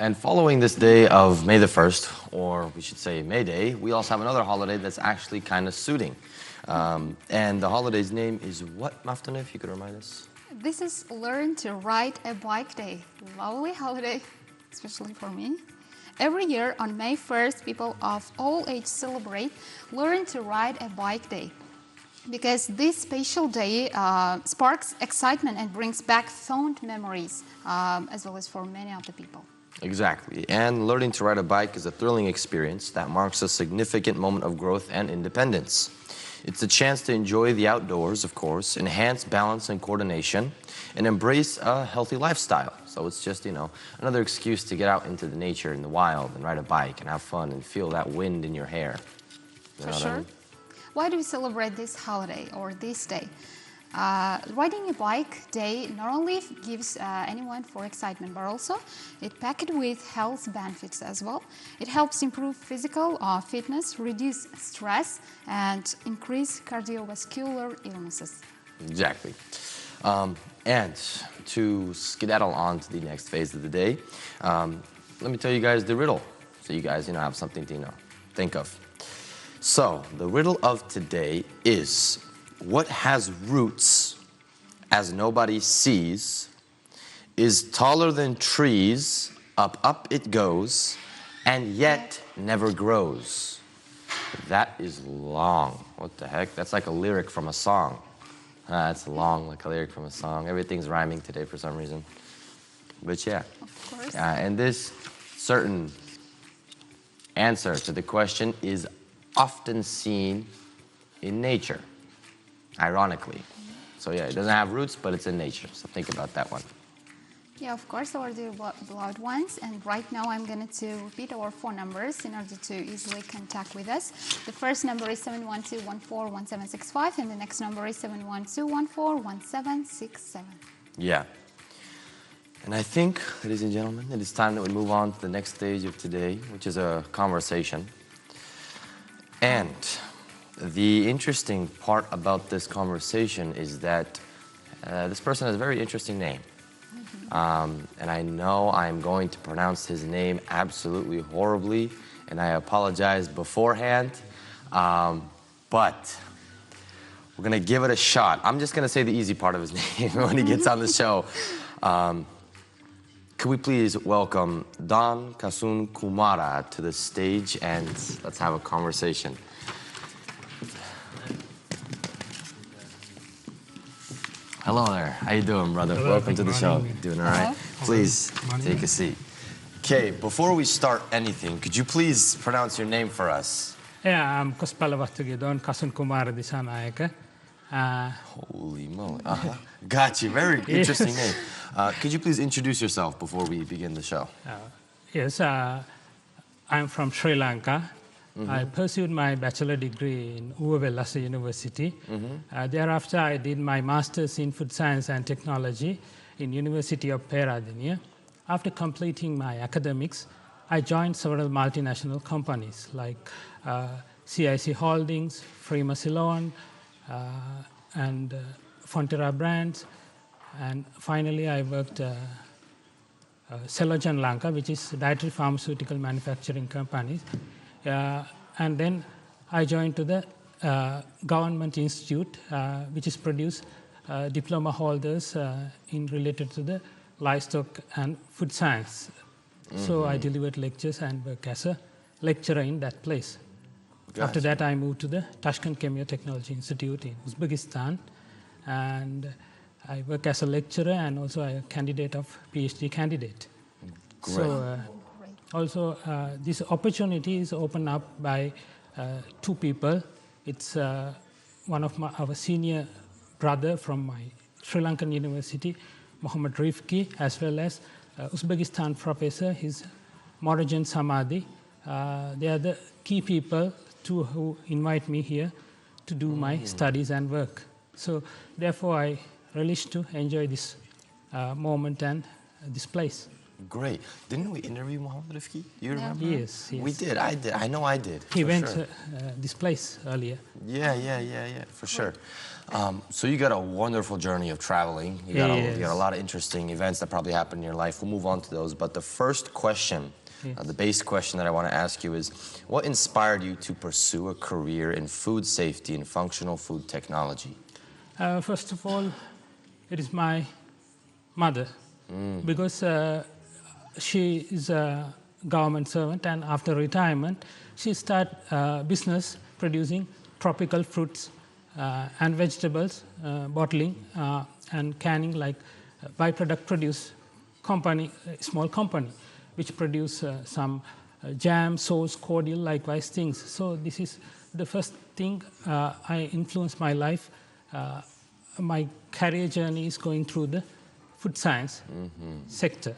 And following this day of May the 1st, or we should say May Day, we also have another holiday that's actually kind of suiting. And the holiday's name is what, Maftuna, if you could remind us? This is Learn to Ride a Bike Day. Lovely holiday, especially for me. Every year on May 1st, people of all ages celebrate Learn to Ride a Bike Day. Because this special day sparks excitement and brings back fond memories, as well as for many of the people. Exactly. And learning to ride a bike is a thrilling experience that marks a significant moment of growth and independence. It's a chance to enjoy the outdoors, of course, enhance balance and coordination, and embrace a healthy lifestyle. So it's just, another excuse to get out into the nature in the wild and ride a bike and have fun and feel that wind in your hair. For sure. Why do we celebrate this holiday or this day? Riding a bike day not only gives anyone for excitement, but also it packed with health benefits as well. It helps improve physical fitness, reduce stress, and increase cardiovascular illnesses. Exactly. And to skedaddle on to the next phase of the day, let me tell you guys the riddle, so you guys have something to think of. So the riddle of today is: what has roots as nobody sees, is taller than trees, up it goes, and yet never grows? That is long. What the heck? That's like a lyric from a song. That's long, like a lyric from a song. Everything's rhyming today for some reason. But yeah. Of course. And this certain answer to the question is often seen in nature, ironically. So yeah, it doesn't have roots, but it's in nature. So think about that one. Yeah, of course, our dear beloved ones. And right now I'm going to repeat our phone numbers in order to easily contact with us. The first number is 712-14-1765, and the next number is 712-14-1767. Yeah. And I think, ladies and gentlemen, it is time that we move on to the next stage of today, which is a conversation. And the interesting part about this conversation is that this person has a very interesting name. And I know I'm going to pronounce his name absolutely horribly, and I apologize beforehand. But we're going to give it a shot. I'm just going to say the easy part of his name when he gets on the show. Could we please welcome Don Kasun Kumara to the stage, and let's have a conversation. Hello there. How you doing, brother? Hello, welcome to the show. morning. Doing all right? Please take a seat. Okay, before we start anything, could you please pronounce your name for us? Yeah, I'm Don Kasun Dissanayake. Holy moly. Got you. Very interesting name. Could you please introduce yourself before we begin the show? Yes, I'm from Sri Lanka. I pursued my bachelor degree in Uzbekistan University. Thereafter, I did my master's in food science and technology in University of Peradeniya. After completing my academics, I joined several multinational companies like CIC Holdings, Prima Siloan, and Fonterra Brands. And finally, I worked Celogen Lanka, which is dietary pharmaceutical manufacturing company. And then I joined to the government institute, which is produce diploma holders in related to the livestock and food science. So I delivered lectures and work as a lecturer in that place. Gotcha. After that, I moved to the Toshkent Kimyo-Technology Institute in Uzbekistan, and I work as a lecturer and also a candidate of PhD candidate. Great. So also this opportunity is opened up by two people. It's one of our senior brother from my Sri Lankan university, Muhammad Rifki, as well as Uzbekistan professor, his Morajan Samadhi. They are the key people who invite me here to do my studies and work. So therefore, I relish to enjoy this moment and this place. Great. Didn't we interview Muhammad Rifki? Do you remember? Yes, yes. We did. I did. I know I did. He went sure. this place earlier. Yeah, for sure. So you got a wonderful journey of traveling. You got a lot of interesting events that probably happened in your life. We'll move on to those. But the first question, the base question that I want to ask you is, what inspired you to pursue a career in food safety and functional food technology? First of all, it is my mother, because she is a government servant, and after retirement, she started business producing tropical fruits and vegetables, bottling and canning, like byproduct produce company, small company, which produce some jam, sauce, cordial, likewise things. So this is the first thing I influenced my life. My career journey is going through the food science sector.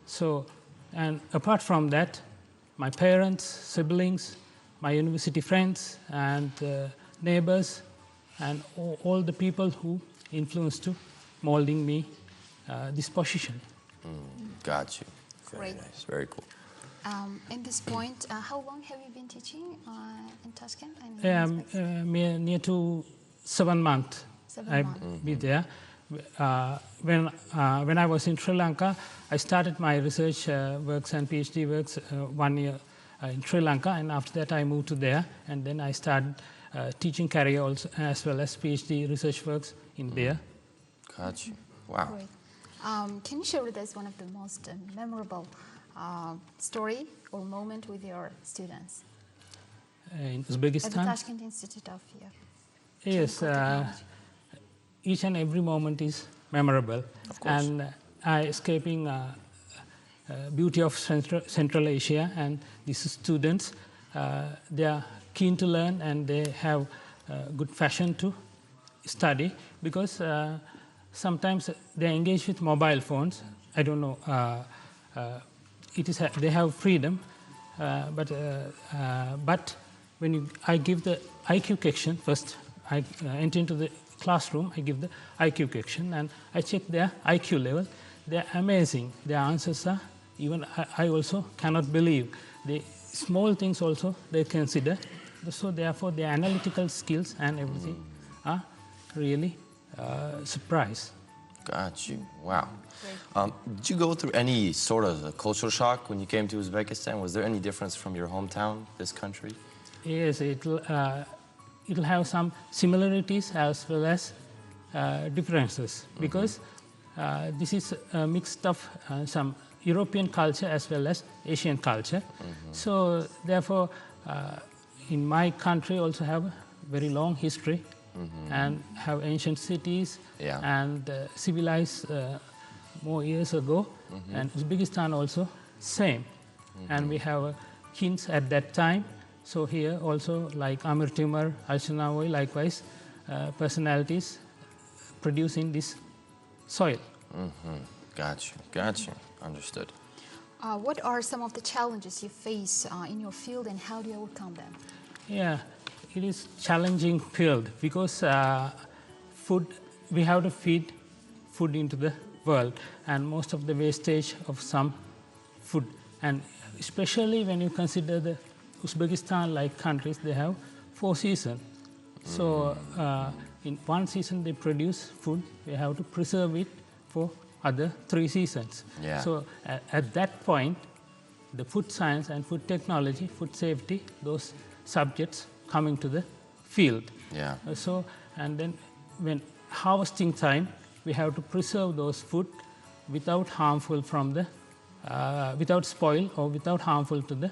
So, and apart from that, my parents, siblings, my university friends, and neighbors, and all the people who influenced to molding me this position. Got you. Very Great. nice. Very cool. At this point, how long have you been teaching in Toshkent? Near to 7 months. 7 months. I've been there. When I was in Sri Lanka, I started my research works and PhD works 1 year in Sri Lanka, and after that I moved to there, and then I started teaching career also, as well as PhD research works in there. Got you. Wow. Great. Can you share with us one of the most memorable story or moment with your students? In At the Uzbekistan? Tashkent Institute of Yes. Each and every moment is memorable. Of course. And escaping beauty of Central Asia, and these students, they are keen to learn, and they have good fashion to study, because sometimes they engage with mobile phones. I don't know, they have freedom, but when I give the IQ question first, I enter into the classroom, I give the IQ question, and I check their IQ level. They're amazing. Their answers are, even I also cannot believe. The small things also they consider. So therefore, their analytical skills and everything are really surprise. Got you. Wow. Did you go through any sort of a cultural shock when you came to Uzbekistan? Was there any difference from your hometown, this country? Yes, it'll have some similarities as well as differences, because this is a mixed of some European culture as well as Asian culture. So therefore, in my country also have a very long history and have ancient cities and civilized more years ago, and Uzbekistan also same. And we have hints at that time. So here also, like Amir Timur, Al-Shanawi, likewise, personalities produced in this soil. Got you. Understood. What are some of the challenges you face in your field, and how do you overcome them? Yeah, it is challenging field, because we have to feed food into the world, and most of the wastage of some food, and especially when you consider the Uzbekistan-like countries, they have 4 seasons. So in one season they produce food, we have to preserve it for other 3 seasons. So at that point, the food science and food technology, food safety, those subjects coming to the field. So, and then when harvesting time, we have to preserve those food without harmful from the, without spoil or without harmful to the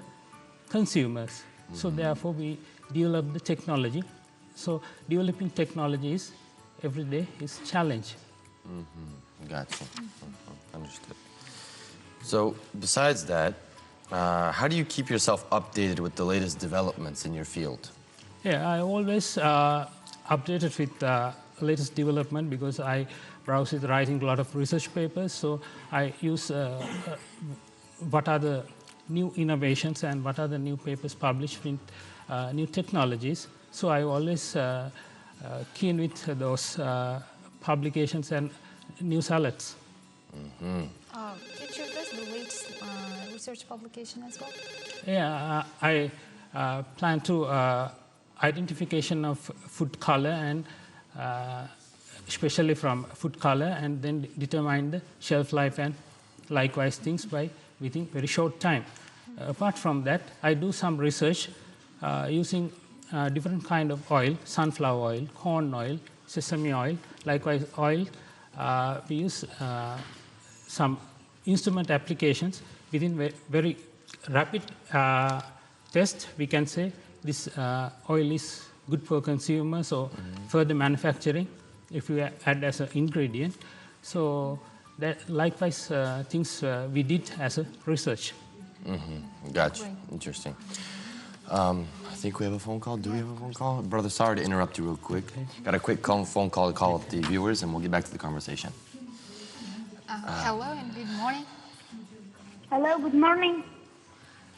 consumers. So therefore we develop the technology. So developing technology is every day is challenge. Gotcha. Understood. So besides that, how do you keep yourself updated with the latest developments in your field? Yeah, I always updated with the latest development, because I browse with writing a lot of research papers. So I use what are the new innovations and what are the new papers published with new technologies. So I always keen with those publications and news outlets. Teacher, the latest research publication as well? Yeah, I plan to identification of food color and especially from food color, and then determine the shelf life and likewise things by within very short time. Apart from that, I do some research using different kind of oil, sunflower oil, corn oil, sesame oil, likewise oil. We use some instrument applications within very rapid test. We can say this oil is good for consumers or further manufacturing if we add as an ingredient. So that likewise things we did as a research. Gotcha. Interesting. I think we have a phone call. Do we have a phone call? Brother, sorry to interrupt you real quick. Okay. Got a quick phone call to call up the viewers, and we'll get back to the conversation. Hello and good morning. Hello, good morning.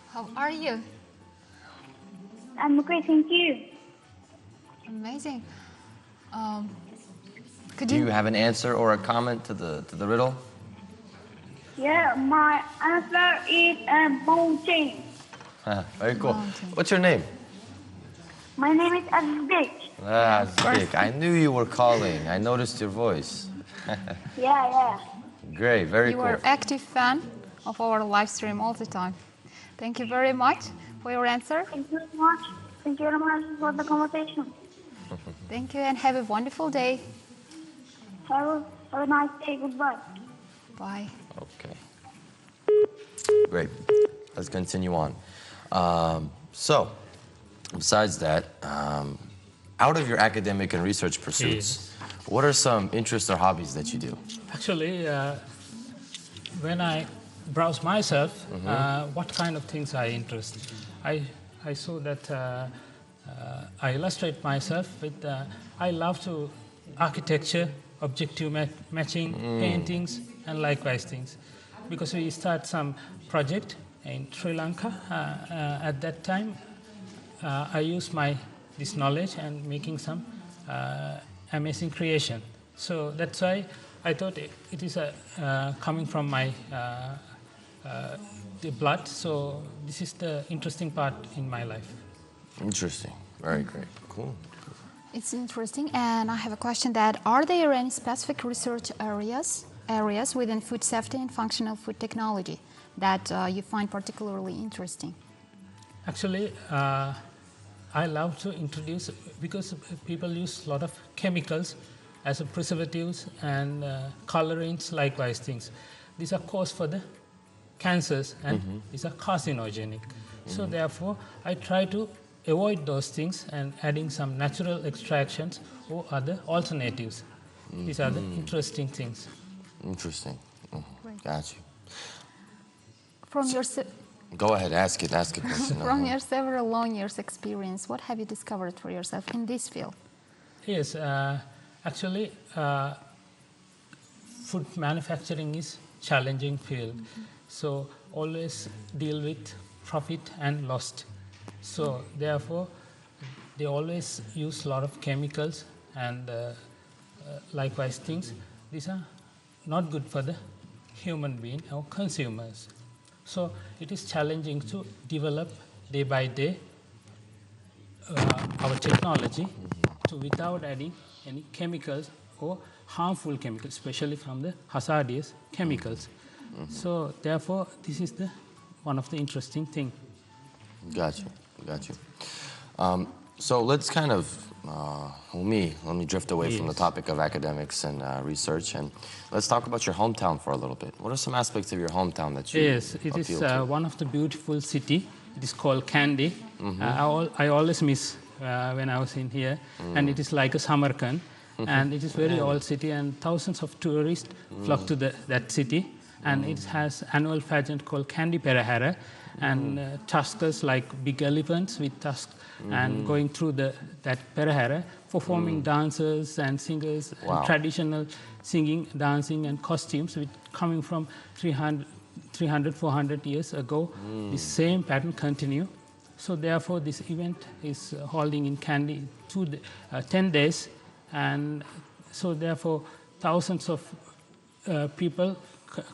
How are you? I'm okay, thank you. Amazing. Do you have an answer or a comment to the riddle? Yeah, my answer is mountain. Very cool. Mountain. What's your name? My name is Uzbek. Uzbek. I knew you were calling. I noticed your voice. Yeah. Great, very You cool. are active fan of our live stream all the time. Thank you very much for your answer. Thank you very much. Thank you very much for the conversation. Thank you and have a wonderful day. Have a nice day. Goodbye. Bye. Okay. Great. Let's continue on. So, besides that, out of your academic and research pursuits, what are some interests or hobbies that you do? Actually, when I browse myself, what kind of things I interest, I saw that I illustrate myself with, I love to architecture, objective matching, paintings, and likewise things. Because we start some project in Sri Lanka, at that time, I used this knowledge and making some amazing creation. So that's why I thought it is coming from my the blood. So this is the interesting part in my life. Interesting. Very great. Cool. It's interesting, and I have a question that are there any specific research areas within food safety and functional food technology that you find particularly interesting? Actually, I love to introduce, because people use a lot of chemicals as a preservatives and colorants, likewise things. These are cause for the cancers and these are carcinogenic. So therefore, I try to avoid those things and adding some natural extractions or other alternatives. These are the interesting things. Interesting. Great. Got you. From your Go ahead, ask a question. from your several long years experience, what have you discovered for yourself in this field? Yes, actually, food manufacturing is challenging field. So always deal with profit and loss. So therefore, they always use a lot of chemicals and likewise things. These are not good for the human being or consumers. So it is challenging to develop day by day our technology without adding any chemicals or harmful chemicals, especially from the hazardous chemicals. So therefore, this is one of the interesting things. Got you. So let's kind of, let me drift away from the topic of academics and research, and let's talk about your hometown for a little bit. What are some aspects of your hometown that you Yes, it is one of the beautiful city. It is called Kandy. I always miss when I was in here, and it is like a Samarkand, and it is very old city, and thousands of tourists flock to that city, and it has annual pageant called Kandy Perahara, and tuskers like big elephants with tusks, and going through that Perahara, performing dancers and singers, and traditional singing, dancing, and costumes coming from 300, 400 years ago. The same pattern continue. So therefore, this event is holding in Kandy 10 days, and so therefore thousands of people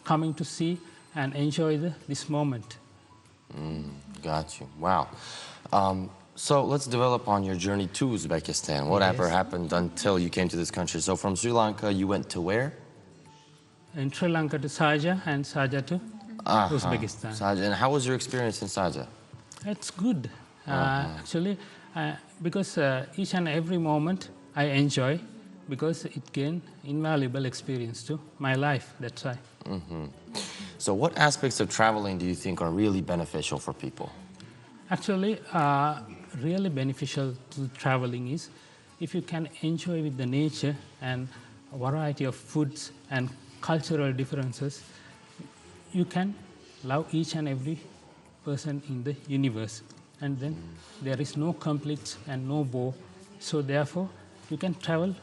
coming to see and enjoy this moment. Got you. Wow. So let's develop on your journey to Uzbekistan. Whatever happened until you came to this country. So from Sri Lanka, you went to where? In Sri Lanka to Sharjah and Sharjah to Uzbekistan. Sharjah. And how was your experience in Sharjah? It's good, actually, because each and every moment I enjoy, because it gained invaluable experience to my life, that's why. So what aspects of traveling do you think are really beneficial for people? Actually, really beneficial to traveling is if you can enjoy with the nature and a variety of foods and cultural differences, you can love each and every person in the universe. And then there is no conflicts and no bore. So therefore, you can travel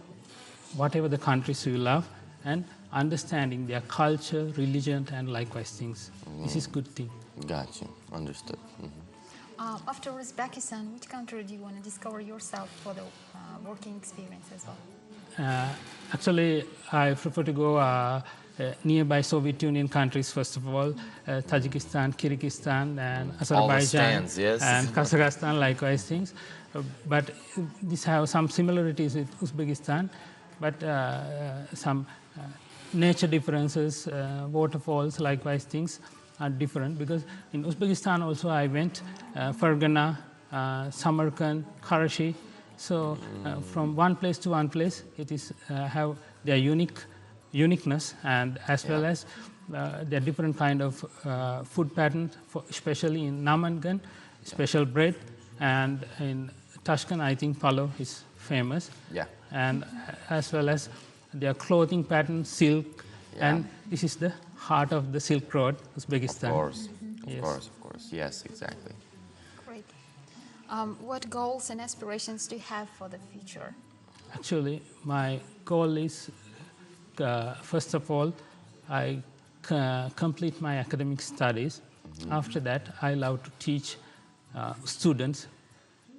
whatever the countries you love and understanding their culture, religion, and likewise things. This is good thing. Got you. Understood. After Uzbekistan, which country do you want to discover yourself for the working experience as well? Actually, I prefer to go nearby Soviet Union countries, first of all, Tajikistan, Kyrgyzstan, and Azerbaijan, and Kazakhstan, likewise things. But these have some similarities with Uzbekistan, but some nature differences, waterfalls, likewise things are different, because in Uzbekistan also I went Fergana, Samarkand, Karachi. So from one place to one place, it is have their uniqueness, and as well as their different kind of food patterns, especially in Namangan, special bread, and in Toshkent, I think palo is famous. And as well as their clothing pattern, silk, and this is the heart of the Silk Road, Uzbekistan. Of course, of course. Yes, exactly. Great. What goals and aspirations do you have for the future? Actually, my goal is, first of all, I complete my academic studies. After that, I love to teach students,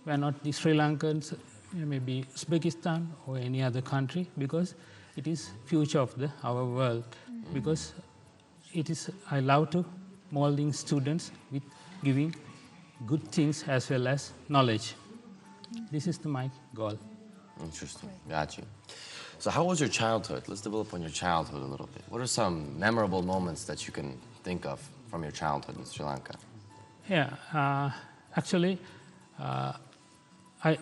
why not the Sri Lankans, maybe Uzbekistan or any other country, because it is future of our world. Because it is, I love to molding students with giving good things as well as knowledge. This is my goal. Interesting. Got you. So how was your childhood? Let's develop on your childhood a little bit. What are some memorable moments that you can think of from your childhood in Sri Lanka? Yeah, actually, I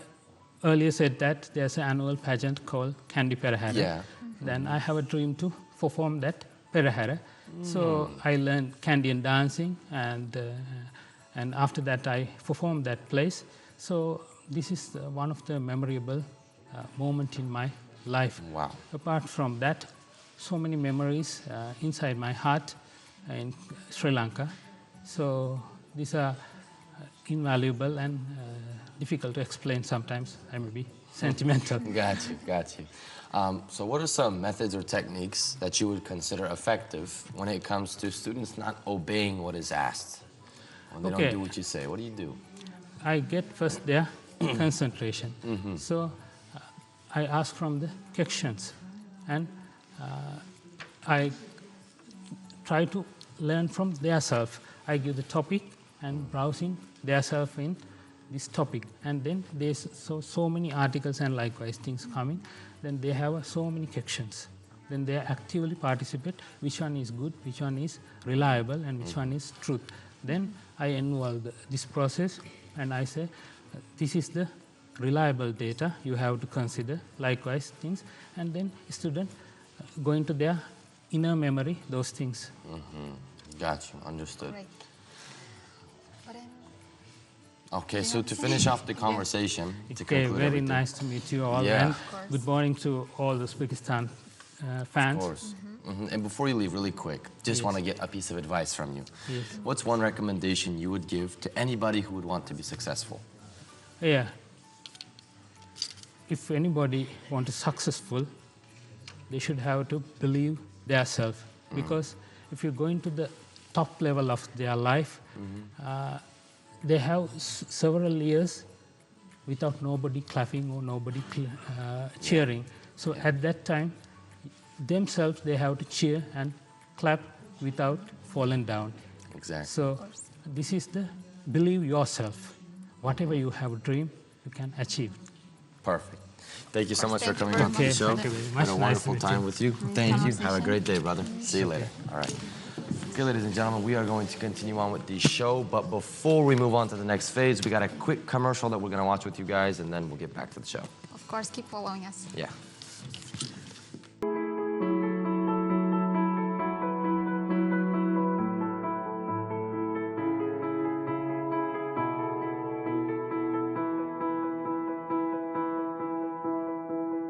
earlier said that there's an annual pageant called Candy Perahara. Then I have a dream to perform that Perahara. So I learned Candian dancing, and after that I performed that place. So this is one of the memorable moment in my life. Wow. Apart from that, so many memories inside my heart in Sri Lanka. So these are invaluable and difficult to explain sometimes. I may be sentimental. Got you. So what are some methods or techniques that you would consider effective when it comes to students not obeying what is asked? When they don't do what you say, what do you do? I get first their concentration. So I ask from the questions, and I try to learn from their self. I give the topic and browsing their self in this topic, and then there's so many articles and likewise things coming. Then they have so many questions. Then they actively participate, which one is good, which one is reliable, and which one is truth. Then I involve this process, and I say, this is the reliable data you have to consider, likewise things, and then student going to their inner memory, those things. Got you, understood. Great. Okay, so to finish off the conversation, to conclude very everything. nice to meet you all, and good morning to all the Uzbekistan fans. Of course. And before you leave, really quick, just want to get a piece of advice from you. What's one recommendation you would give to anybody who would want to be successful? Yeah. If anybody wants to be successful, they should have to believe themselves. Because if you're going to the top level of their life, they have several years without nobody clapping or nobody cheering. So at that time, themselves, they have to cheer and clap without falling down. Exactly. So this is the believe yourself. Whatever you have a dream, you can achieve. Perfect. Thank you so much for Thank you coming very on to the much. show. Thank you very much. Had a Nice wonderful meeting time you. with you. Thank you. Have a conversation. great day, brother. See you later. All right. Okay, ladies and gentlemen, we are going to continue on with the show, but before we move on to the next phase, we got a quick commercial that we're going to watch with you guys, and then we'll get back to the show. Of course, keep following us. Yeah.